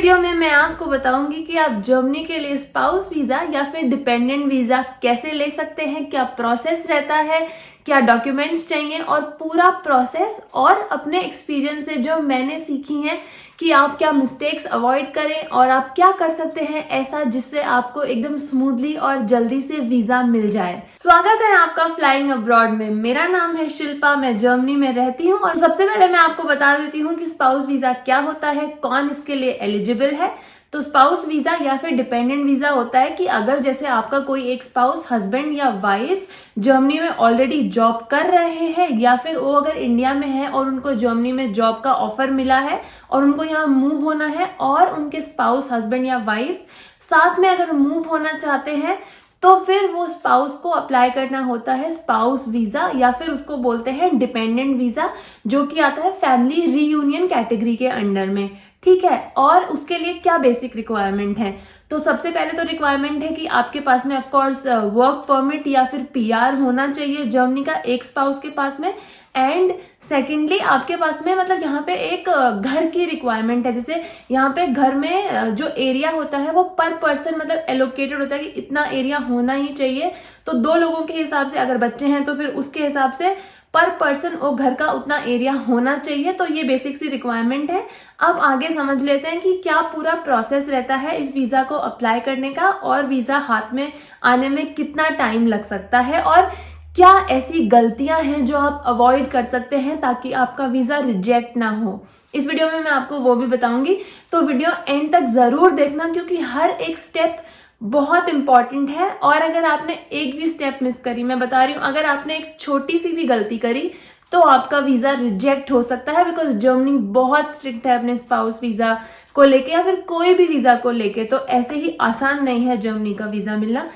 Video में मैं आपको बताऊंगी कि आप जर्मनी के लिए स्पाउस वीजा या फिर डिपेंडेंट वीजा कैसे ले सकते हैं, क्या प्रोसेस रहता है, क्या डॉक्यूमेंट्स चाहिए और पूरा प्रोसेस और अपने एक्सपीरियंस से जो मैंने सीखी हैं कि आप क्या मिस्टेक्स अवॉइड करें और आप क्या कर सकते हैं ऐसा जिससे आपको एकदम स्मूथली और जल्दी से वीजा मिल जाए। स्वागत है आपका फ्लाइंग अब्रॉड में। मेरा नाम है शिल्पा, मैं जर्मनी में रहती हूँ और सबसे पहले मैं आपको बता देती हूँ कि स्पाउस वीजा क्या होता है, कौन इसके लिए एलिजिबल है। तो स्पाउस वीजा या फिर डिपेंडेंट वीजा होता है कि अगर जैसे आपका कोई एक स्पाउस, हस्बैंड या वाइफ जर्मनी में ऑलरेडी जॉब कर रहे हैं या फिर वो अगर इंडिया में है और उनको जर्मनी में जॉब का ऑफर मिला है और उनको यहाँ मूव होना है और उनके स्पाउस, हस्बैंड या वाइफ साथ में अगर मूव होना चाहते हैं तो फिर वो स्पाउस को अप्लाई करना होता है स्पाउस वीजा या फिर उसको बोलते हैं डिपेंडेंट वीजा, जो कि आता है फैमिली रीयूनियन कैटेगरी के अंडर में। ठीक है, और उसके लिए क्या बेसिक रिक्वायरमेंट है? तो सबसे पहले तो रिक्वायरमेंट है कि आपके पास में ऑफ कोर्स वर्क परमिट या फिर पीआर होना चाहिए जर्मनी का एक स्पाउस के पास में। एंड सेकेंडली आपके पास में मतलब यहाँ पे एक घर की रिक्वायरमेंट है। जैसे यहाँ पे घर में जो एरिया होता है वो पर पर्सन मतलब एलोकेटेड होता है कि इतना एरिया होना ही चाहिए। तो 2 लोगों के हिसाब से, अगर बच्चे हैं तो फिर उसके हिसाब से पर पर्सन वो घर का उतना एरिया होना चाहिए। तो ये बेसिक सी रिक्वायरमेंट है। अब आगे समझ लेते हैं कि क्या पूरा प्रोसेस रहता है इस वीजा को अप्लाई करने का और वीजा हाथ में आने में कितना टाइम लग सकता है और क्या ऐसी गलतियां हैं जो आप अवॉइड कर सकते हैं ताकि आपका वीजा रिजेक्ट ना हो। इस वीडियो में मैं आपको वो भी बताऊंगी, तो वीडियो एंड तक जरूर देखना क्योंकि हर एक स्टेप बहुत इंपॉर्टेंट है। और अगर आपने एक भी स्टेप मिस करी, मैं बता रही हूँ, अगर आपने एक छोटी सी भी गलती करी तो आपका वीजा रिजेक्ट हो सकता है, बिकॉज जर्मनी बहुत स्ट्रिक्ट है अपने स्पाउस वीजा को लेके या फिर कोई भी वीजा को लेके। तो ऐसे ही आसान नहीं है जर्मनी का वीजा मिलना।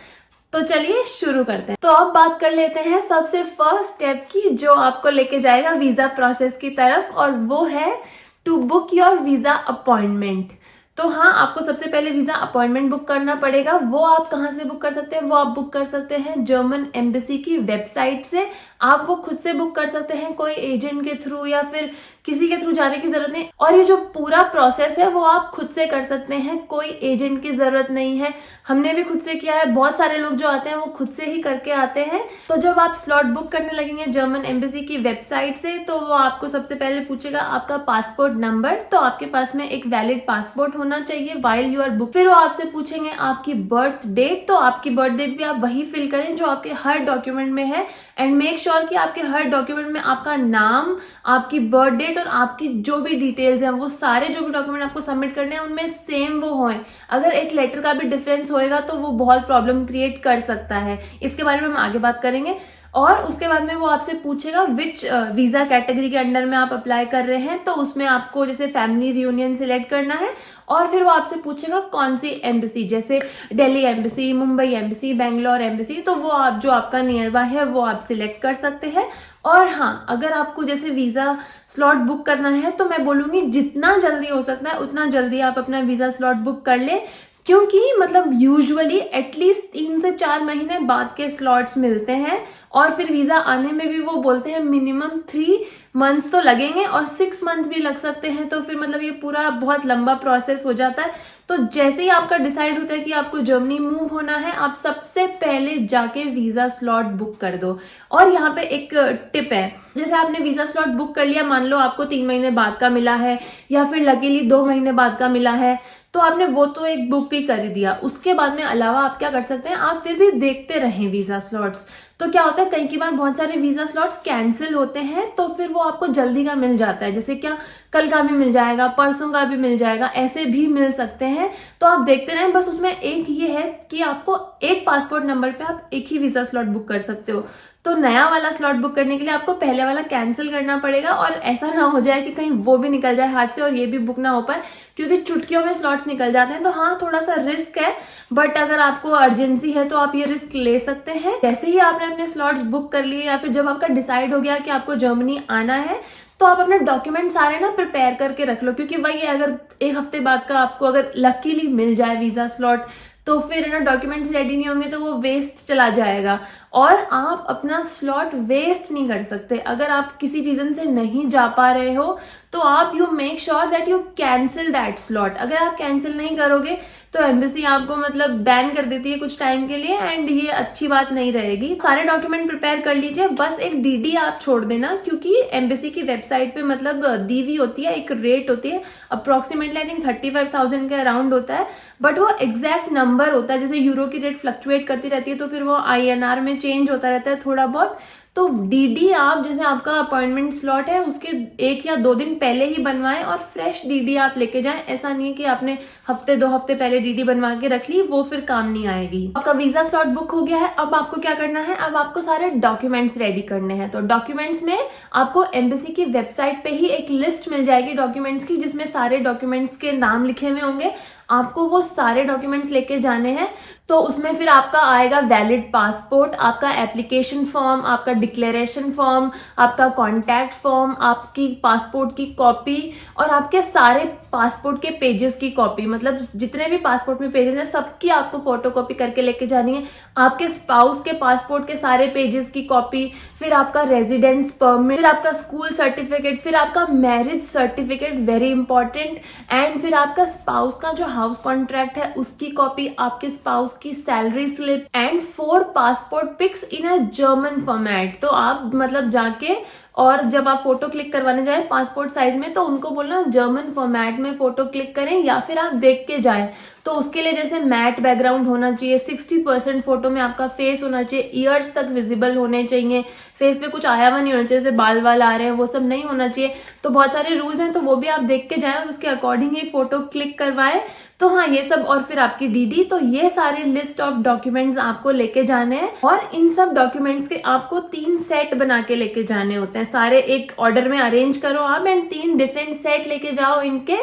तो चलिए शुरू करते हैं। तो अब बात कर लेते हैं सबसे फर्स्ट स्टेप की जो आपको लेके जाएगा वीजा प्रोसेस की तरफ, और वो है to book your visa appointment. तो हाँ, आपको सबसे पहले वीजा अपॉइंटमेंट बुक करना पड़ेगा। वो आप कहाँ से बुक कर सकते हैं? वो आप बुक कर सकते हैं जर्मन एम्बेसी की वेबसाइट से। आप वो खुद से बुक कर सकते हैं, कोई एजेंट के थ्रू या फिर किसी के थ्रू जाने की जरूरत नहीं। और ये जो पूरा प्रोसेस है वो आप खुद से कर सकते हैं, कोई एजेंट की जरूरत नहीं है। हमने भी खुद से किया है, बहुत सारे लोग जो आते हैं वो खुद से ही करके आते हैं। तो जब आप स्लॉट बुक करने लगेंगे जर्मन एम्बेसी की वेबसाइट से तो वो आपको सबसे पहले पूछेगा आपका पासपोर्ट नंबर। तो आपके पास में एक वैलिड पासपोर्ट होना चाहिए व्हाइल यू आर बुक। फिर वो आपसे पूछेंगे आपकी बर्थ डेट। तो आपकी बर्थ डेट भी आप वही फिल करें जो आपके हर डॉक्यूमेंट में है। एंड मेक श्योर कि आपके हर डॉक्यूमेंट में आपका नाम, आपकी बर्थ डेट और आपकी जो भी डिटेल्स हैं, वो सारे जो भी डॉक्यूमेंट आपको सबमिट करने हैं उनमें सेम वो हों। अगर एक लेटर का भी डिफरेंस होएगा तो वो बहुत प्रॉब्लम क्रिएट कर सकता है। इसके बारे में हम आगे बात करेंगे। और उसके बाद में वो आपसे पूछेगा विच वीजा कैटेगरी के अंडर में आप अप्लाई कर रहे हैं। तो उसमें आपको जैसे फैमिली रियूनियन सिलेक्ट करना है। और फिर वो आपसे पूछेगा कौन सी एम्बेसी, जैसे Delhi embassy, Mumbai embassy, Bangalore embassy. तो वो आप जो आपका नियर बाय है वो आप सिलेक्ट कर सकते हैं। और हाँ, अगर आपको जैसे वीजा स्लॉट बुक करना है तो मैं बोलूंगी जितना जल्दी हो सकता है उतना जल्दी आप अपना वीजा स्लॉट बुक कर ले, क्योंकि मतलब यूजुअली एटलीस्ट 3 से 4 महीने बाद के स्लॉट्स मिलते हैं। और फिर वीजा आने में भी वो बोलते हैं मिनिमम 3 मंथ्स तो लगेंगे और 6 मंथ्स भी लग सकते हैं। तो फिर मतलब ये पूरा बहुत लंबा प्रोसेस हो जाता है। तो जैसे ही आपका डिसाइड होता है कि आपको जर्मनी मूव होना है, आप सबसे पहले जाके वीजा स्लॉट बुक कर दो। और यहाँ पे एक टिप है, जैसे आपने वीजा स्लॉट बुक कर लिया, मान लो आपको 3 महीने बाद का मिला है या फिर लकीली 2 महीने बाद का मिला है, तो आपने वो तो एक बुक ही कर दिया। उसके बाद में अलावा आप क्या कर सकते हैं, आप फिर भी देखते रहें वीजा स्लॉट्स। तो क्या होता है, कई बार बहुत सारे वीजा स्लॉट्स कैंसिल होते हैं तो फिर वो आपको जल्दी का मिल जाता है। जैसे क्या कल का भी मिल जाएगा, परसों का भी मिल जाएगा, ऐसे भी मिल सकते हैं। तो आप देखते रहें। बस उसमें एक ये है कि आपको एक पासपोर्ट नंबर पे आप एक ही वीजा स्लॉट बुक कर सकते हो। तो नया वाला स्लॉट बुक करने के लिए आपको पहले वाला कैंसिल करना पड़ेगा। और ऐसा ना हो जाए कि कहीं वो भी निकल जाए हाथ से और ये भी बुक ना हो पाए, क्योंकि चुटकियों में स्लॉट्स निकल जाते हैं। तो हाँ, थोड़ा सा रिस्क है, बट अगर आपको अर्जेंसी है तो आप ये रिस्क ले सकते हैं। जैसे ही आपने अपने स्लॉट्स बुक कर लिए या फिर जब आपका डिसाइड हो गया कि आपको जर्मनी आना है, तो आप अपने डॉक्यूमेंट सारे ना प्रिपेयर करके रख लो। क्योंकि वही है, अगर 1 हफ्ते बाद का आपको अगर लकीली मिल जाए वीजा स्लॉट तो फिर ना डॉक्यूमेंट्स रेडी नहीं होंगे तो वो वेस्ट चला जाएगा। और आप अपना स्लॉट वेस्ट नहीं कर सकते। अगर आप किसी रीजन से नहीं जा पा रहे हो तो आप you make sure that you cancel that slot. अगर आप कैंसिल नहीं करोगे तो एम्बेसी आपको मतलब बैन कर देती है कुछ टाइम के लिए, एंड ये अच्छी बात नहीं रहेगी। सारे डॉक्यूमेंट प्रिपेयर कर लीजिए, बस एक डीडी आप छोड़ देना, क्योंकि एम्बेसी की वेबसाइट पे मतलब दी हुई होती है, एक रेट होती है अप्रोक्सीमेटली, आई थिंक 35,000 के अराउंड होता है, बट वो एग्जैक्ट नंबर होता है। जैसे यूरो की रेट फ्लक्चुएट करती रहती है तो फिर वो INR में चेंज होता रहता है थोड़ा बहुत। तो डीडी आप जैसे आपका अपॉइंटमेंट स्लॉट है उसके 1 या 2 दिन पहले ही बनवाएं और फ्रेश डीडी आप लेके जाएं। ऐसा नहीं है कि आपने हफ्ते 2 हफ्ते पहले डीडी बनवा के रख ली, वो फिर काम नहीं आएगी। आपका वीजा स्लॉट बुक हो गया है, अब आपको क्या करना है, अब आपको सारे डॉक्यूमेंट्स रेडी करने हैं। तो डॉक्यूमेंट्स में आपको एम्बेसी की वेबसाइट पे ही एक लिस्ट मिल जाएगी डॉक्यूमेंट्स की, जिसमें सारे डॉक्यूमेंट्स के नाम लिखे हुए होंगे। आपको वो सारे डॉक्यूमेंट्स लेके जाने हैं। तो उसमें फिर आपका आएगा वैलिड पासपोर्ट, आपका एप्लीकेशन फॉर्म, आपका डिक्लेरेशन फॉर्म, आपका कॉन्टैक्ट फॉर्म, आपकी पासपोर्ट की कॉपी और आपके सारे पासपोर्ट के पेजेस की कॉपी। मतलब जितने भी पासपोर्ट में पेजेस हैं सबकी आपको फोटोकॉपी करके लेके जानी है। आपके स्पाउस के पासपोर्ट के सारे पेजेस की कॉपी, फिर आपका रेजिडेंस परमिट, फिर आपका स्कूल सर्टिफिकेट, फिर आपका marriage certificate very important, and फिर आपका स्पाउस का जो हाउस कॉन्ट्रैक्ट है उसकी कॉपी, आपके स्पाउस की salary slip, and 4 passport pics in a German format. तो आप मतलब जाके और जब आप फोटो क्लिक करवाने जाए पासपोर्ट साइज में तो उनको बोलना जर्मन फॉर्मेट में फोटो क्लिक करें, या फिर आप देख के जाएं। तो उसके लिए जैसे मैट बैकग्राउंड होना चाहिए, 60% फोटो में आपका फेस होना चाहिए, ईयर्स तक विजिबल होने चाहिए, फेस पे कुछ आया हुआ नहीं होना चाहिए, जैसे बाल वाल आ रहे हैं वो सब नहीं होना चाहिए। तो बहुत सारे रूल्स हैं, तो वो भी आप देख के जाएं और उसके अकॉर्डिंग ही फोटो क्लिक करवाएं। तो हाँ ये सब, और फिर आपकी डीडी। तो ये सारे लिस्ट ऑफ डॉक्यूमेंट्स आपको लेके जाने हैं, और इन सब डॉक्यूमेंट्स के आपको 3 सेट बना के लेके जाने होते हैं। सारे एक ऑर्डर में अरेंज करो आप, एंड 3 डिफरेंट सेट लेके जाओ इनके।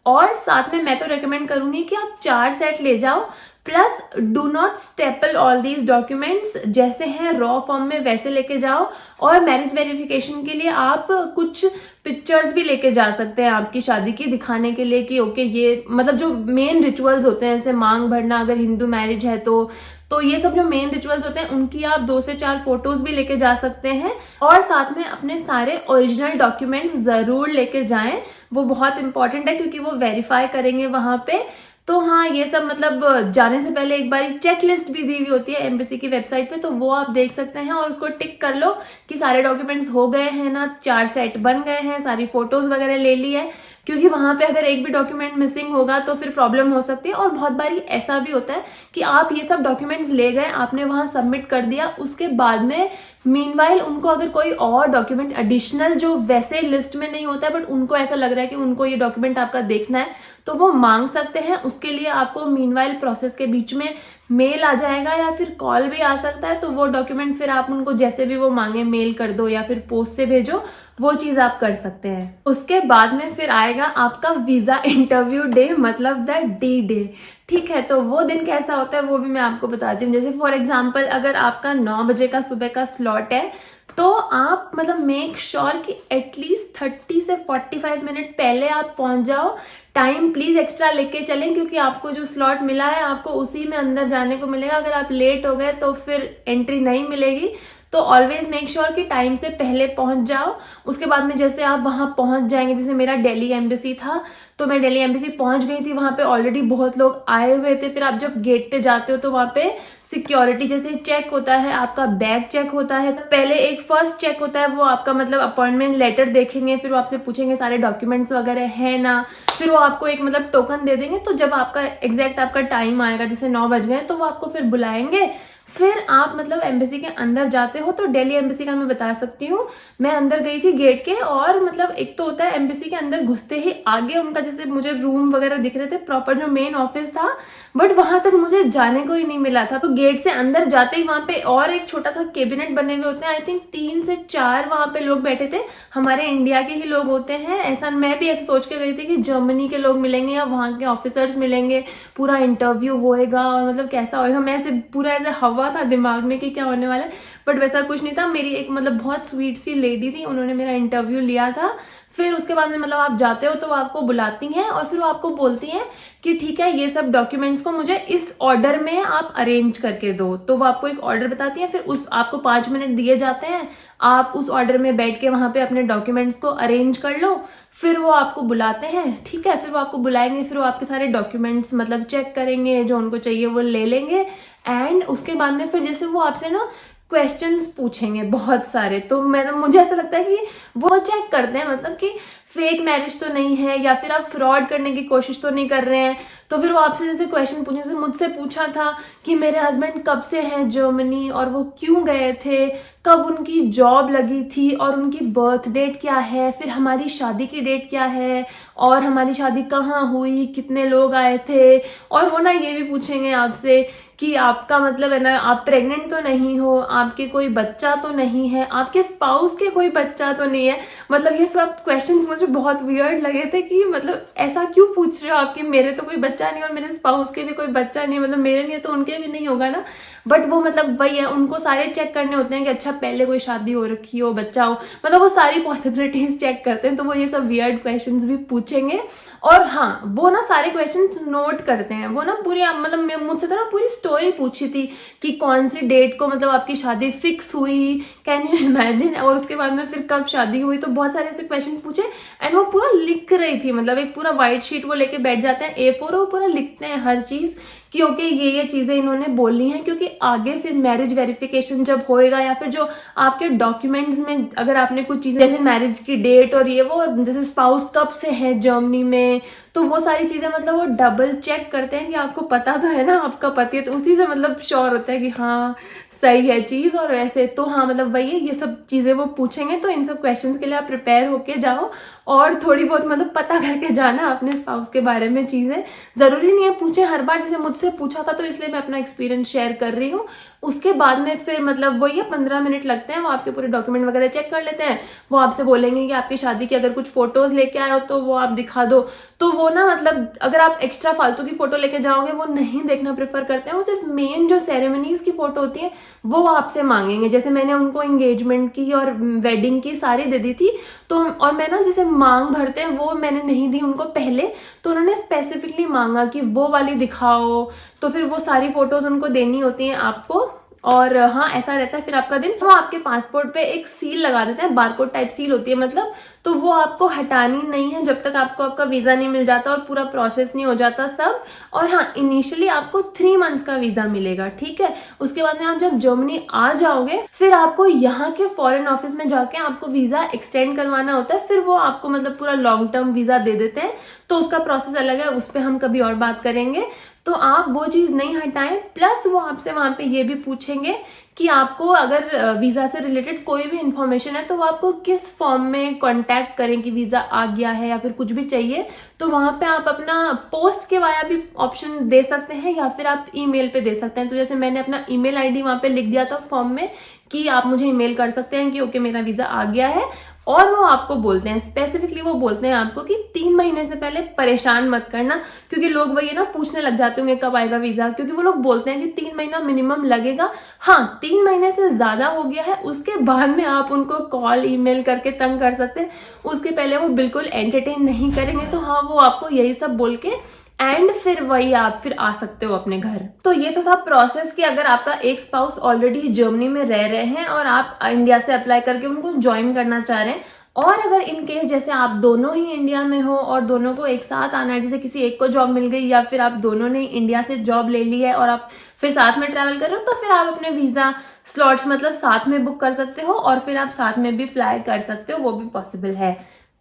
और साथ में मैं तो रेकमेंड करूंगी कि आप 4 सेट ले जाओ, plus do not staple all these documents, जैसे हैं रॉ फॉर्म में वैसे लेके जाओ। और मैरिज वेरिफिकेशन के लिए आप कुछ पिक्चर्स भी लेके जा सकते हैं आपकी शादी की, दिखाने के लिए कि ओके ये मतलब जो मेन रिचुअल्स होते हैं, जैसे मांग भरना अगर हिंदू मैरिज है तो ये सब जो मेन रिचुअल्स होते हैं उनकी आप 2 से 4 फोटोज भी लेके जा सकते हैं। और साथ में अपने सारे ओरिजिनल डॉक्यूमेंट्स जरूर लेके जाएं, वो बहुत इंपॉर्टेंट है क्योंकि वो वेरीफाई करेंगे वहां पे। तो हाँ ये सब मतलब जाने से पहले एक बार चेक लिस्ट भी दी हुई होती है एम्बेसी की वेबसाइट पे, तो वो आप देख सकते हैं और उसको टिक कर लो कि सारे डॉक्यूमेंट्स हो गए हैं ना, 4 सेट बन गए हैं, सारी फोटोज वगैरह ले ली है। क्योंकि वहां पे अगर एक भी डॉक्यूमेंट मिसिंग होगा तो फिर प्रॉब्लम हो सकती है। और बहुत बारी ऐसा भी होता है कि आप ये सब डॉक्यूमेंट्स ले गए, आपने वहां सबमिट कर दिया, उसके बाद में मीनवाइल उनको अगर कोई और डॉक्यूमेंट एडिशनल जो वैसे लिस्ट में नहीं होता है बट उनको ऐसा लग रहा है कि उनको ये डॉक्यूमेंट आपका देखना है, तो वो मांग सकते हैं। उसके लिए आपको मीनवाइल प्रोसेस के बीच में मेल आ जाएगा या फिर कॉल भी आ सकता है, तो वो डॉक्यूमेंट फिर आप उनको जैसे भी वो मांगे मेल कर दो या फिर पोस्ट से भेजो, वो चीज आप कर सकते हैं। उसके बाद में फिर आएगा आपका वीजा इंटरव्यू डे, मतलब द डी डे। ठीक है, तो वो दिन कैसा होता है वो भी मैं आपको बताती हूँ। जैसे फॉर एग्जाम्पल अगर आपका 9 बजे का सुबह का स्लॉट है तो आप मतलब मेक श्योर कि एटलीस्ट 30 से 45 मिनट पहले आप पहुंच जाओ। टाइम प्लीज एक्स्ट्रा लेके चलें क्योंकि आपको जो स्लॉट मिला है आपको उसी में अंदर जाने को मिलेगा। अगर आप लेट हो गए तो फिर एंट्री नहीं मिलेगी। तो ऑलवेज मेक श्योर कि टाइम से पहले पहुंच जाओ। उसके बाद में जैसे आप वहां पहुंच जाएंगे, जैसे मेरा दिल्ली एम्बेसी था तो मैं दिल्ली एम्बेसी पहुंच गई थी, वहां पे ऑलरेडी बहुत लोग आए हुए थे। फिर आप जब गेट पे जाते हो तो वहां पे सिक्योरिटी जैसे चेक होता है, आपका बैग चेक होता है। पहले एक फर्स्ट चेक होता है, वो आपका मतलब अपॉइंटमेंट लेटर देखेंगे, फिर वो आपसे पूछेंगे सारे डॉक्यूमेंट्स वगैरह है ना, फिर वो आपको एक मतलब टोकन दे देंगे। तो जब आपका एग्जैक्ट आपका टाइम आएगा, जैसे 9 बज गए, तो वो आपको फिर बुलाएंगे। फिर आप मतलब एम्बेसी के अंदर जाते हो। तो दिल्ली एम्बेसी का मैं बता सकती हूँ, मैं अंदर गई थी गेट के, और मतलब एक तो होता है एम्बेसी के अंदर घुसते ही आगे उनका जैसे मुझे रूम वगैरह दिख रहे थे, प्रॉपर जो मेन ऑफिस था, बट वहां तक मुझे जाने को ही नहीं मिला था। तो गेट से अंदर जाते ही वहां पे और एक छोटा सा कैबिनेट बने हुए होते हैं, आई थिंक 3 से 4 वहां पे लोग बैठे थे, हमारे इंडिया के ही लोग होते हैं। ऐसा मैं भी ऐसे सोच के गई थी कि जर्मनी के लोग मिलेंगे या वहां के ऑफिसर्स मिलेंगे, पूरा इंटरव्यू होएगा और मतलब कैसा होएगा। मैं ऐसे पूरा ऐसे हवा था दिमाग में कि क्या होने वाला है, बट वैसा कुछ नहीं था। मेरी एक मतलब बहुत स्वीट सी लेडी थी, उन्होंने मेरा इंटरव्यू लिया था। फिर उसके बाद में मतलब आप जाते हो तो वो आपको बुलाती हैं और फिर वो आपको बोलती हैं कि ठीक है ये सब डॉक्यूमेंट्स को मुझे इस ऑर्डर में आप अरेंज करके दो। तो वो आपको एक ऑर्डर बताती है, फिर उस आपको 5 मिनट दिए जाते हैं, आप उस ऑर्डर में बैठ के वहां पे अपने डॉक्यूमेंट्स को अरेंज कर लो। फिर वो आपको बुलाते हैं, ठीक है, फिर वो आपको बुलाएंगे, फिर वो आपके सारे डॉक्यूमेंट्स मतलब चेक करेंगे, जो उनको चाहिए वो ले लेंगे। एंड उसके बाद में फिर जैसे वो आपसे ना क्वेश्चंस पूछेंगे बहुत सारे, तो मुझे ऐसा लगता है कि वो चेक करते हैं मतलब कि फेक मैरिज तो नहीं है या फिर आप फ्रॉड करने की कोशिश तो नहीं कर रहे हैं। तो फिर वो आपसे जैसे क्वेश्चन पूछे, जैसे मुझसे पूछा था कि मेरे हस्बैंड कब से हैं जर्मनी और वो क्यों गए थे, कब उनकी जॉब लगी थी और उनकी बर्थ डेट क्या है, फिर हमारी शादी की डेट क्या है और हमारी शादी कहाँ हुई, कितने लोग आए थे। और वो ना ये भी पूछेंगे आपसे कि आपका मतलब है ना आप प्रेग्नेंट तो नहीं हो, आपके कोई बच्चा तो नहीं है, आपके स्पाउस के कोई बच्चा तो नहीं है। मतलब ये सब क्वेश्चंस मुझे बहुत वियर्ड लगे थे कि मतलब ऐसा क्यों पूछ रहे हो आपके, मेरे तो कोई बच्चा नहीं और मेरे स्पाउस के भी कोई बच्चा नहीं, मतलब मेरे नहीं है तो उनके भी नहीं होगा ना। बट वो मतलब वही है, उनको सारे चेक करने होते हैं कि अच्छा पहले कोई शादी हो रखी हो, बच्चा हो, मतलब वो सारी पॉसिबिलिटीज चेक करते हैं। तो वो ये सब वियर्ड क्वेश्चंस भी पूछेंगे। और हाँ, वो ना सारे क्वेश्चंस नोट करते हैं। वो ना पूरी मतलब मुझसे तो ना पूरी स्टोरी पूछी थी कि कौन सी डेट को मतलब आपकी शादी फिक्स हुई, कैन यू इमेजिन, और उसके बाद में फिर कब शादी हुई। तो बहुत सारे ऐसे क्वेश्चन पूछे एंड वो पूरा लिख रही थी, मतलब एक पूरा व्हाइट शीट वो लेके बैठ जाते हैं A4 और पूरा लिखते हैं हर चीज कि ओके ये चीजें इन्होंने बोलनी है, क्योंकि आगे फिर मैरिज वेरिफिकेशन जब होएगा या फिर जो आपके डॉक्यूमेंट्स में अगर आपने कुछ चीजें जैसे मैरिज की डेट और ये वो जैसे स्पाउस कब से है जर्मनी में, तो वो सारी चीजें मतलब वो डबल चेक करते हैं कि आपको पता तो है ना आपका पति है, तो उसी से मतलब श्योर होता है कि हाँ सही है चीज। और वैसे तो हाँ मतलब वही है, ये सब चीजें वो पूछेंगे। तो इन सब क्वेश्चंस के लिए आप प्रिपेयर होके जाओ और थोड़ी बहुत मतलब पता करके जाना अपने स्पाउस के बारे में चीजें। जरूरी नहीं है पूछे हर बार, जैसे मुझसे पूछा था तो इसलिए मैं अपना एक्सपीरियंस शेयर कर रही हूँ। उसके बाद में फिर मतलब वही है 15 मिनट लगते हैं, वो आपके पूरे डॉक्यूमेंट वगैरह चेक कर लेते हैं। वो आपसे बोलेंगे कि आपकी शादी की अगर कुछ फोटोज लेके आए हो तो वो आप दिखा दो। तो वो ना मतलब अगर आप एक्स्ट्रा फालतू की फोटो लेके जाओगे वो नहीं देखना प्रेफर करते हैं, वो सिर्फ मेन जो सेरेमनीज की फोटो होती है वो आपसे मांगेंगे। जैसे मैंने उनको एंगेजमेंट की और वेडिंग की सारी दे दी थी, तो और मैं ना जैसे मांग भरते हैं वो मैंने नहीं दी उनको पहले, तो उन्होंने स्पेसिफिकली मांगा कि वो वाली दिखाओ। तो फिर वो सारी फोटोज उनको देनी होती हैं आपको। और हाँ ऐसा रहता है फिर आपका दिन। वो आपके पासपोर्ट पे एक सील लगा देते हैं, बारकोड टाइप सील होती है मतलब, तो वो आपको हटानी नहीं है जब तक आपको आपका वीजा नहीं मिल जाता और पूरा प्रोसेस नहीं हो जाता सब। और हाँ इनिशियली आपको 3 मंथ्स का वीजा मिलेगा, ठीक है। उसके बाद में आप जब जर्मनी आ जाओगे फिर आपको यहाँ के फॉरेन ऑफिस में जाके आपको वीजा एक्सटेंड करवाना होता है, फिर वो आपको मतलब पूरा लॉन्ग टर्म वीजा दे देते हैं। तो उसका प्रोसेस अलग है, उस पर हम कभी और बात करेंगे। तो आप वो चीज नहीं हटाएं। प्लस वो आपसे वहां पे ये भी पूछेंगे कि आपको अगर वीजा से रिलेटेड कोई भी इंफॉर्मेशन है तो वो आपको किस फॉर्म में कांटेक्ट करें कि वीजा आ गया है या फिर कुछ भी चाहिए। तो वहां पे आप अपना पोस्ट के वाया भी ऑप्शन दे सकते हैं या फिर आप ईमेल पे दे सकते हैं। तो जैसे मैंने अपना ईमेल आईडी वहां पे लिख दिया था फॉर्म में कि आप मुझे ईमेल कर सकते हैं कि ओके मेरा वीजा आ गया है। और वो आपको बोलते हैं स्पेसिफिकली, वो बोलते हैं आपको कि 3 महीने से पहले परेशान मत करना, क्योंकि लोग वही ना पूछने लग जाते होंगे कब आएगा वीजा, क्योंकि वो लोग बोलते हैं कि 3 महीना मिनिमम लगेगा। हाँ 3 महीने से ज्यादा हो गया है उसके बाद में आप उनको कॉल ईमेल करके तंग कर सकते हैं, उसके पहले वो बिल्कुल एंटरटेन नहीं करेंगे। तो हाँ वो आपको यही सब बोल के एंड फिर वही आप फिर आ सकते हो अपने घर। तो ये तो था प्रोसेस कि अगर आपका एक स्पाउस ऑलरेडी जर्मनी में रह रहे हैं और आप इंडिया से अप्लाई करके उनको ज्वाइन करना चाह रहे हैं, और अगर इन केस जैसे आप दोनों ही इंडिया में हो और दोनों को एक साथ आना है, जैसे किसी एक को जॉब मिल गई या फिर आप दोनों ने इंडिया से जॉब ले ली है और आप फिर साथ में ट्रैवल कर रहे हो, तो फिर आप अपने वीजा स्लॉट्स मतलब साथ में बुक कर सकते हो और फिर आप साथ में भी फ्लाई कर सकते हो, वो भी पॉसिबल है।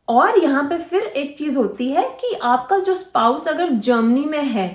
और यहाँ पे फिर एक चीज होती है कि आपका जो स्पाउस अगर जर्मनी में है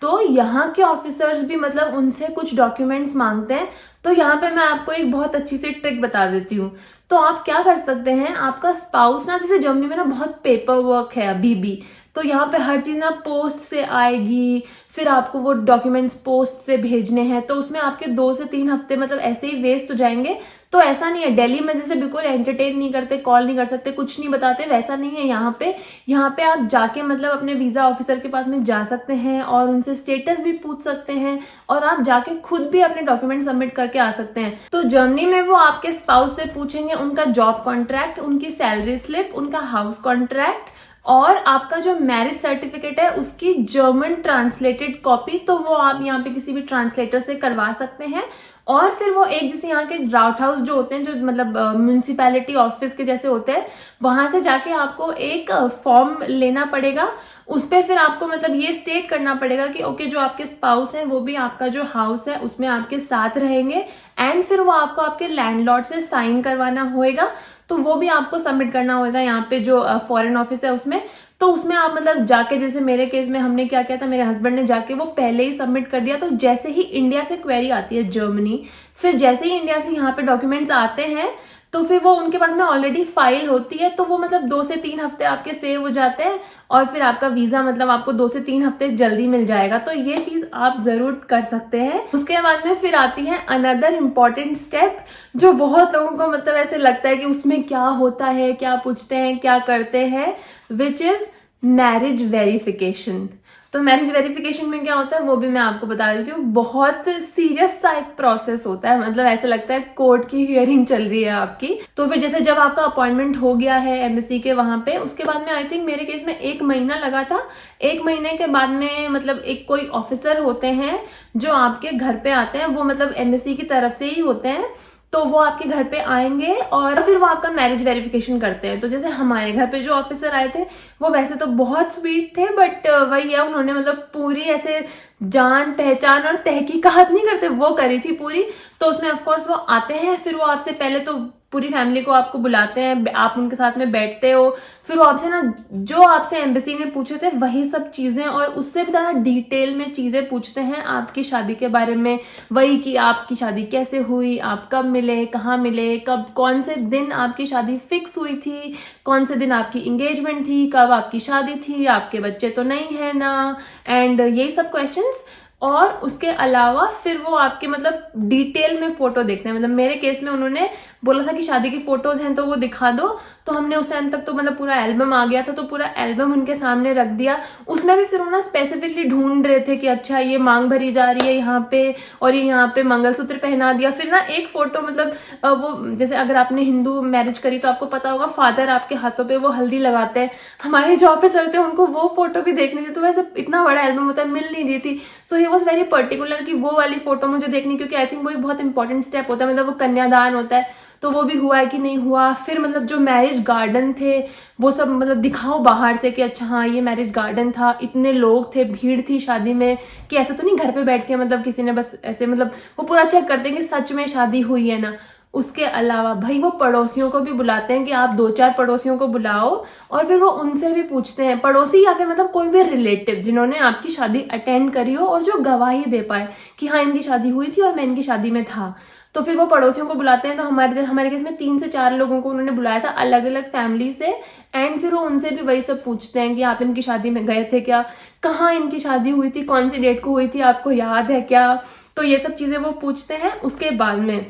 तो यहाँ के ऑफिसर्स भी मतलब उनसे कुछ डॉक्यूमेंट्स मांगते हैं। तो यहाँ पे मैं आपको एक बहुत अच्छी सी ट्रिक बता देती हूँ। तो आप क्या कर सकते हैं, आपका स्पाउस ना जैसे जर्मनी में ना बहुत पेपर वर्क है अभी भी, तो यहाँ पे हर चीज़ ना पोस्ट से आएगी, फिर आपको वो डॉक्यूमेंट्स पोस्ट से भेजने हैं, तो उसमें आपके 2 से 3 हफ्ते मतलब ऐसे ही वेस्ट हो जाएंगे। तो ऐसा नहीं है, दिल्ली में जैसे बिल्कुल एंटरटेन नहीं करते, कॉल नहीं कर सकते, कुछ नहीं बताते, वैसा नहीं है यहाँ पे आप जाके मतलब अपने वीज़ा ऑफिसर के पास में जा सकते हैं और उनसे स्टेटस भी पूछ सकते हैं और आप जाके खुद भी अपने डॉक्यूमेंट सबमिट करके आ सकते हैं। तो जर्मनी में वो आपके स्पाउस से पूछेंगे उनका जॉब कॉन्ट्रैक्ट, उनकी सैलरी स्लिप, उनका हाउस कॉन्ट्रैक्ट और आपका जो मैरिज सर्टिफिकेट है उसकी जर्मन ट्रांसलेटेड कॉपी, तो वो आप यहाँ पे किसी भी ट्रांसलेटर से करवा सकते हैं। और फिर वो एक जैसे यहाँ के राउट हाउस जो होते हैं, जो मतलब म्यूनिसिपैलिटी ऑफिस के जैसे होते हैं, वहां से जाके आपको एक फॉर्म लेना पड़ेगा। उस पर फिर आपको मतलब ये स्टेट करना पड़ेगा कि ओके जो आपके स्पाउस हैं वो भी आपका जो हाउस है उसमें आपके साथ रहेंगे, एंड फिर वो आपको आपके लैंडलॉर्ड से साइन करवाना होएगा, तो वो भी आपको सबमिट करना होगा यहाँ पे जो फॉरेन ऑफिस है उसमें। तो उसमें आप मतलब जाके, जैसे मेरे केस में हमने क्या किया था, मेरे हस्बैंड ने जाके वो पहले ही सबमिट कर दिया। तो जैसे ही इंडिया से क्वेरी आती है जर्मनी, फिर जैसे ही इंडिया से यहाँ पे डॉक्यूमेंट्स आते हैं तो फिर वो उनके पास में ऑलरेडी फाइल होती है, तो वो मतलब 2 से 3 हफ्ते आपके सेव हो जाते हैं और फिर आपका वीजा मतलब आपको 2 से 3 हफ्ते जल्दी मिल जाएगा। तो ये चीज आप जरूर कर सकते हैं। उसके बाद में फिर आती है अनदर इम्पॉर्टेंट स्टेप, जो बहुत लोगों को मतलब ऐसे लगता है कि उसमें क्या होता है, क्या पूछते हैं, क्या करते हैं, विच इज मैरिज वेरिफिकेशन। तो मैरिज वेरिफिकेशन में क्या होता है वो भी मैं आपको बता देती हूँ। बहुत सीरियस सा एक प्रोसेस होता है, मतलब ऐसा लगता है कोर्ट की हियरिंग चल रही है आपकी। तो फिर जैसे जब आपका अपॉइंटमेंट हो गया है एम्बेसी के वहां पे, उसके बाद में आई थिंक मेरे केस में 1 महीना लगा था। 1 महीने के बाद में मतलब एक कोई ऑफिसर होते हैं जो आपके घर पे आते हैं, वो मतलब एम्बेसी की तरफ से ही होते हैं, तो वो आपके घर पे आएंगे और फिर वो आपका मैरिज वेरिफिकेशन करते हैं। तो जैसे हमारे घर पे जो ऑफिसर आए थे वो वैसे तो बहुत स्वीट थे, बट वही है, उन्होंने मतलब पूरी ऐसे जान पहचान और तहकीकात नहीं करते, वो करी थी पूरी। तो उसमें ऑफकोर्स वो आते हैं, फिर वो आपसे पहले तो पूरी फैमिली को आपको बुलाते हैं, आप उनके साथ में बैठते हो, फिर वो आपसे ना जो आपसे एम्बेसी ने पूछे थे वही सब चीजें और उससे भी ज्यादा डिटेल में चीजें पूछते हैं आपकी शादी के बारे में। वही कि आपकी शादी कैसे हुई, आप कब मिले, कहाँ मिले, कब, कौन से दिन आपकी शादी फिक्स हुई थी, कौन से दिन आपकी एंगेजमेंट थी, कब आपकी शादी थी, आपके बच्चे तो नहीं है ना, एंड यही सब क्वेश्चंस। और उसके अलावा फिर वो आपके मतलब डिटेल में फोटो देखते हैं। मतलब मेरे केस में उन्होंने बोला था कि शादी की फोटोज हैं तो वो दिखा दो, तो हमने उस टाइम तक तो मतलब पूरा एल्बम आ गया था, तो पूरा एल्बम उनके सामने रख दिया। उसमें भी फिर उन्होंने स्पेसिफिकली ढूंढ रहे थे कि अच्छा ये मांग भरी जा रही है यहाँ पे और ये यहाँ पे मंगलसूत्र पहना दिया। फिर ना एक फोटो मतलब वो जैसे अगर आपने हिंदू मैरिज करी तो आपको पता होगा फादर आपके हाथों पे वो हल्दी लगाते हैं, हमारे जो ऑफिसर थे उनको वो फोटो भी देखनी थी। तो वैसे इतना बड़ा एल्बम होता है, मिल नहीं रही थी, सो ही वॉज वेरी पर्टिकुलर कि वो वाली फोटो मुझे देखनी, क्योंकि आई थिंक वो एक बहुत इंपॉर्टेंट स्टेप होता है, मतलब वो कन्यादान होता है, तो वो भी हुआ है कि नहीं हुआ। फिर मतलब जो मैरिज गार्डन थे वो सब मतलब दिखाओ बाहर से कि अच्छा हाँ ये मैरिज गार्डन था, इतने लोग थे, भीड़ थी शादी में, कि ऐसा तो नहीं घर पे बैठ के मतलब किसी ने बस ऐसे, मतलब वो पूरा चेक करते हैं कि सच में शादी हुई है ना। उसके अलावा भाई वो पड़ोसियों को भी बुलाते हैं कि आप 2-4 पड़ोसियों को बुलाओ और फिर वो उनसे भी पूछते हैं, पड़ोसी या फिर मतलब कोई भी रिलेटिव जिन्होंने आपकी शादी अटेंड करी हो और जो गवाही दे पाए कि हाँ इनकी शादी हुई थी और मैं इनकी शादी में था। तो फिर वो पड़ोसियों को बुलाते हैं। तो हमारे केस में 3 से 4 लोगों को उन्होंने बुलाया था अलग अलग फैमिली से, एंड फिर वो उनसे भी वही सब पूछते हैं कि आप इनकी शादी में गए थे क्या, कहाँ इनकी शादी हुई थी, कौन सी डेट को हुई थी, आपको याद है क्या। तो ये सब चीजें वो पूछते हैं। उसके बाद में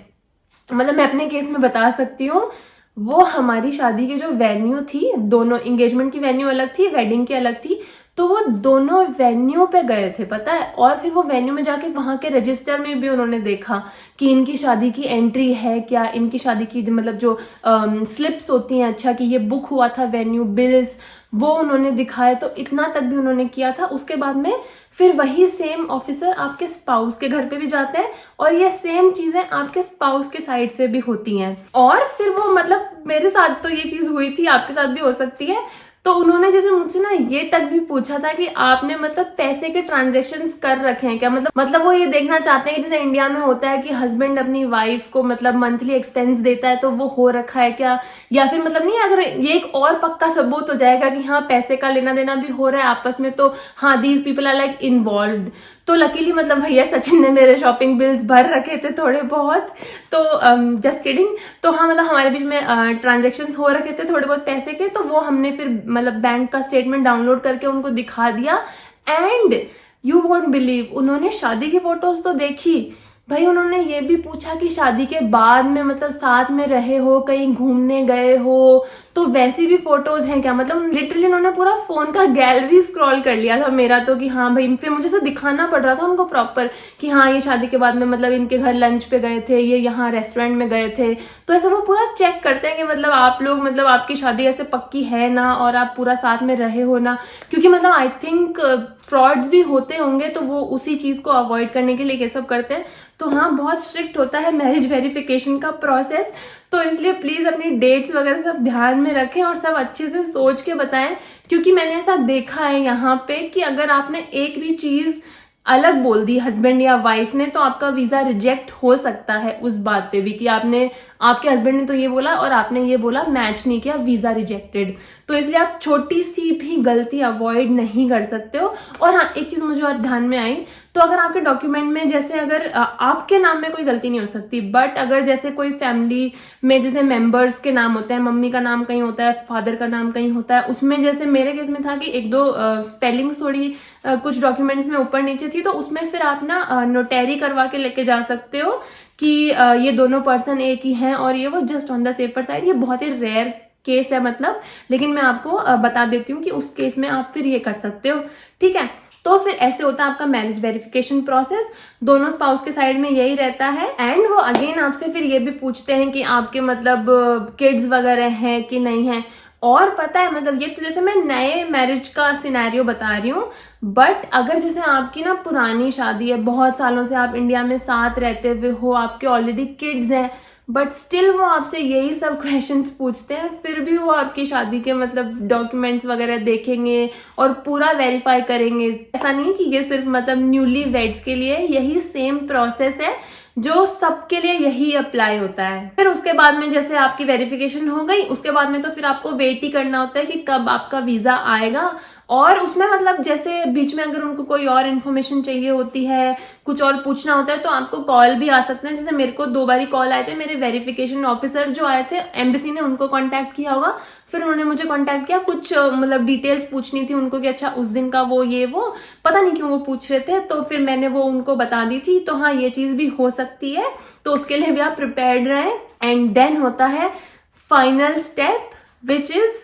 मतलब मैं अपने केस में बता सकती हूँ, वो हमारी शादी की जो वेन्यू थी, दोनों एंगेजमेंट की वेन्यू अलग थी, वेडिंग की अलग थी, तो वो दोनों वेन्यू पे गए थे पता है। और फिर वो वेन्यू में जाके वहां के रजिस्टर में भी उन्होंने देखा कि इनकी शादी की एंट्री है क्या, इनकी शादी की मतलब जो स्लिप्स होती हैं, अच्छा कि ये बुक हुआ था वेन्यू, बिल्स, वो उन्होंने दिखाए। तो इतना तक भी उन्होंने किया था। उसके बाद में फिर वही सेम ऑफिसर आपके स्पाउस के घर पे भी जाते हैं और ये सेम चीजें आपके स्पाउस के साइड से भी होती हैं। और फिर वो मतलब मेरे साथ तो ये चीज हुई थी, आपके साथ भी हो सकती है। तो उन्होंने जैसे मुझसे ना ये तक भी पूछा था कि आपने मतलब पैसे के ट्रांजैक्शंस कर रखे हैं क्या, मतलब वो ये देखना चाहते हैं कि जैसे इंडिया में होता है कि हस्बैंड अपनी वाइफ को मतलब मंथली एक्सपेंस देता है, तो वो हो रखा है क्या, या फिर मतलब नहीं, अगर ये एक और पक्का सबूत हो जाएगा कि हाँ पैसे का लेना देना भी हो रहा है आपस में, तो हाँ these people are like involved. तो लकीली मतलब भैया सचिन ने मेरे शॉपिंग बिल्स भर रखे थे थोड़े बहुत, तो जस्ट किडिंग। तो हाँ मतलब हमारे बीच में ट्रांजेक्शन्स हो रखे थे थोड़े बहुत पैसे के, तो वो हमने फिर मतलब बैंक का स्टेटमेंट डाउनलोड करके उनको दिखा दिया। एंड यू वोंट बिलीव, उन्होंने शादी की फोटोज तो देखी भाई, उन्होंने ये भी पूछा कि शादी के बाद में मतलब साथ में रहे हो, कहीं घूमने गए हो तो वैसी भी फोटोज हैं क्या। मतलब लिटरली उन्होंने पूरा फोन का गैलरी स्क्रॉल कर लिया था मेरा तो, कि हाँ भाई, फिर मुझे ऐसा दिखाना पड़ रहा था उनको प्रॉपर कि हाँ ये शादी के बाद में मतलब इनके घर लंच पे गए थे, ये यहाँ रेस्टोरेंट में गए थे। तो ऐसा वो पूरा चेक करते हैं कि मतलब आप लोग मतलब आपकी शादी ऐसे पक्की है ना, और आप पूरा साथ में रहे हो ना, क्योंकि मतलब आई थिंक फ्रॉड्स भी होते होंगे, तो वो उसी चीज को अवॉइड करने के लिए ये सब करते हैं। तो हाँ बहुत स्ट्रिक्ट होता है मैरिज वेरिफिकेशन का प्रोसेस, तो इसलिए प्लीज अपनी डेट्स वगैरह सब ध्यान में रखें और सब अच्छे से सोच के बताएं, क्योंकि मैंने ऐसा देखा है यहाँ पे कि अगर आपने एक भी चीज अलग बोल दी हस्बैंड या वाइफ ने, तो आपका वीजा रिजेक्ट हो सकता है उस बात पे भी कि आपके हस्बैंड ने तो ये बोला और आपने ये बोला, मैच नहीं किया, वीजा रिजेक्टेड। तो इसलिए आप छोटी सी भी गलती अवॉइड नहीं कर सकते हो। और हाँ एक चीज मुझे और ध्यान में आई, तो अगर आपके डॉक्यूमेंट में जैसे अगर आपके नाम में कोई गलती नहीं हो सकती, बट अगर जैसे कोई फैमिली में जैसे मेंबर्स के नाम होते हैं, मम्मी का नाम कहीं होता है, फादर का नाम कहीं होता है, उसमें जैसे मेरे केस में था कि एक दो स्पेलिंग्स थोड़ी कुछ डॉक्यूमेंट्स में ऊपर नीचे थी, तो उसमें फिर आप ना नोटरी करवा के लेके जा सकते हो कि ये दोनों पर्सन एक ही हैं, और ये वो just on the safer side. ये बहुत ही रेयर केस है मतलब, लेकिन मैं आपको बता देती हूँ कि उस केस में आप फिर ये कर सकते हो, ठीक है। तो फिर ऐसे होता है आपका मैरिज वेरिफिकेशन प्रोसेस, दोनों स्पाउस के साइड में यही रहता है। एंड वो अगेन आपसे फिर ये भी पूछते हैं कि आपके मतलब किड्स वगैरह हैं कि नहीं है। और पता है मतलब ये तो जैसे मैं नए मैरिज का सिनेरियो बता रही हूँ, बट अगर जैसे आपकी ना पुरानी शादी है, बहुत सालों से आप इंडिया में साथ रहते हुए हो, आपके ऑलरेडी किड्स हैं, बट स्टिल वो आपसे यही सब क्वेश्चंस पूछते हैं, फिर भी वो आपकी शादी के मतलब डॉक्यूमेंट्स वगैरह देखेंगे और पूरा वेरीफाई करेंगे। ऐसा नहीं कि ये सिर्फ मतलब न्यूली वेड्स के लिए, यही सेम प्रोसेस है जो सबके लिए यही अप्लाई होता है। फिर उसके बाद में जैसे आपकी वेरिफिकेशन हो गई, उसके बाद में तो फिर आपको वेट ही करना होता है कि कब आपका वीजा आएगा। और उसमें मतलब जैसे बीच में अगर उनको कोई और इन्फॉर्मेशन चाहिए होती है, कुछ और पूछना होता है, तो आपको कॉल भी आ सकते हैं। जैसे मेरे को 2 बारी कॉल आए थे, मेरे वेरिफिकेशन ऑफिसर जो आए थे एम्बेसी ने उनको कांटेक्ट किया होगा, फिर उन्होंने मुझे कांटेक्ट किया, कुछ मतलब डिटेल्स पूछनी थी उनको कि अच्छा उस दिन का वो ये वो पता नहीं क्यों वो पूछ रहे थे, तो फिर मैंने वो उनको बता दी थी। तो हाँ ये चीज भी हो सकती है, तो उसके लिए भी आप प्रिपेयर्ड रहें। एंड देन होता है फाइनल स्टेप विच इज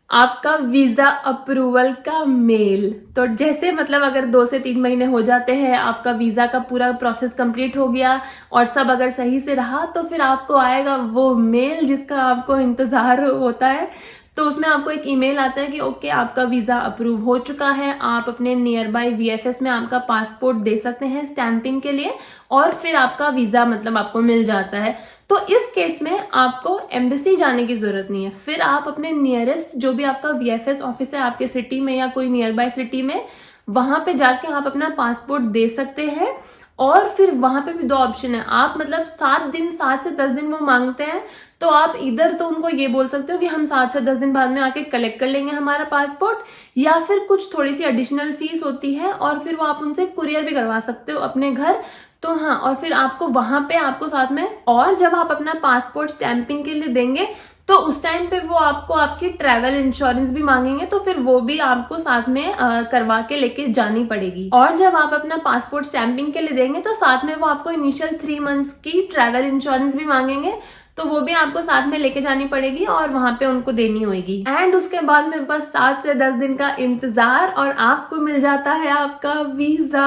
आपका वीजा अप्रूवल का मेल। तो जैसे मतलब अगर 2 से 3 महीने हो जाते हैं, आपका वीजा का पूरा प्रोसेस कंप्लीट हो गया और सब अगर सही से रहा, तो फिर आपको आएगा वो मेल जिसका आपको इंतजार होता है। तो उसमें आपको एक ईमेल आता है कि ओके आपका वीजा अप्रूव हो चुका है, आप अपने नियर बाय वीएफएस में आपका पासपोर्ट दे सकते हैं स्टैंपिंग के लिए, और फिर आपका वीजा मतलब आपको मिल जाता है। तो इस केस में आपको एम्बेसी जाने की जरूरत नहीं है, फिर आप अपने नियरेस्ट जो भी आपका वीएफएस ऑफिस है आपके सिटी में या कोई नियर बाय सिटी में, वहां पे जाके आप अपना पासपोर्ट दे सकते हैं। और फिर वहां पे भी 2 ऑप्शन है, आप मतलब 7 से 10 दिन वो मांगते हैं, तो आप इधर तो उनको ये बोल सकते हो कि हम 7 से 10 दिन बाद में आके कलेक्ट कर लेंगे हमारा पासपोर्ट, या फिर कुछ थोड़ी सी एडिशनल फीस होती है और फिर वो आप उनसे कुरियर भी करवा सकते हो अपने घर। तो हाँ, और फिर आपको वहां पे आपको साथ में, और जब आप अपना पासपोर्ट स्टैंपिंग के लिए देंगे तो उस टाइम पे वो आपको आपकी ट्रैवल इंश्योरेंस भी मांगेंगे, तो फिर वो भी आपको साथ में करवा के लेके जानी पड़ेगी। और जब आप अपना पासपोर्ट स्टैंपिंग के लिए देंगे तो साथ में वो आपको इनिशियल 3 मंथ्स की ट्रैवल इंश्योरेंस भी मांगेंगे, तो वो भी आपको साथ में लेके जानी पड़ेगी और वहां पे उनको देनी होगी। एंड उसके बाद में बस 7 से 10 दिन का इंतजार और आपको मिल जाता है आपका वीजा।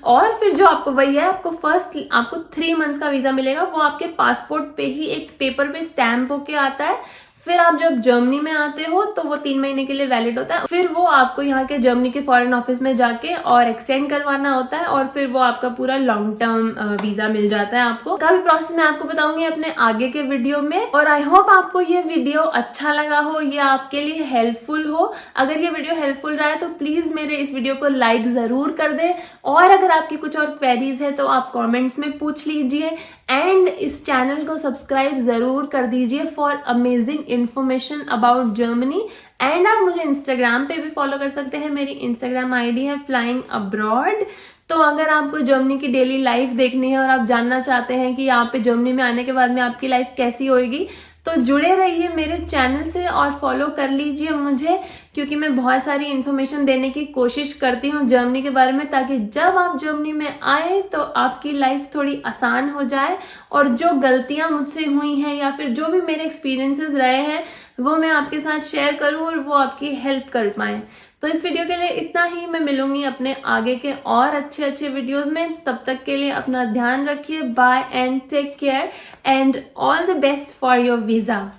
और फिर जो आपको वही है, आपको 3 मंथ्स का वीजा मिलेगा, वो आपके पासपोर्ट पे ही एक पेपर पे स्टैम्प होके आता है। फिर आप जब जर्मनी में आते हो तो वो 3 महीने के लिए वैलिड होता है, फिर वो आपको यहाँ के जर्मनी के फॉरेन ऑफिस में जाके और एक्सटेंड करवाना होता है, और फिर वो आपका पूरा लॉन्ग टर्म वीजा मिल जाता है आपको। इसका भी प्रोसेस मैं आपको बताऊंगी अपने आगे के वीडियो में। और आई होप आपको ये वीडियो अच्छा लगा हो, ये आपके लिए हेल्पफुल हो। अगर ये वीडियो हेल्पफुल रहा है तो प्लीज मेरे इस वीडियो को लाइक जरूर कर दे, और अगर आपकी कुछ और क्वेरीज है तो आप कॉमेंट्स में पूछ लीजिए। एंड इस चैनल को सब्सक्राइब जरूर कर दीजिए for amazing information about Germany. And आप मुझे इंस्टाग्राम पे भी फॉलो कर सकते हैं, मेरी इंस्टाग्राम आईडी है फ्लाइंग अब्रॉड। तो अगर आपको जर्मनी की डेली लाइफ देखनी है और आप जानना चाहते हैं कि यहाँ पे जर्मनी में आने के बाद में आपकी लाइफ कैसी होएगी, तो जुड़े रहिए मेरे चैनल से और फॉलो कर लीजिए मुझे, क्योंकि मैं बहुत सारी इन्फॉर्मेशन देने की कोशिश करती हूँ जर्मनी के बारे में, ताकि जब आप जर्मनी में आए तो आपकी लाइफ थोड़ी आसान हो जाए और जो गलतियां मुझसे हुई हैं या फिर जो भी मेरे एक्सपीरियंसेस रहे हैं वो मैं आपके साथ शेयर करूं और वो आपकी हेल्प कर पाए। तो इस वीडियो के लिए इतना ही। मैं मिलूंगी अपने आगे के और अच्छे अच्छे वीडियोस में। तब तक के लिए अपना ध्यान रखिए। Bye and take care and all the best for your visa.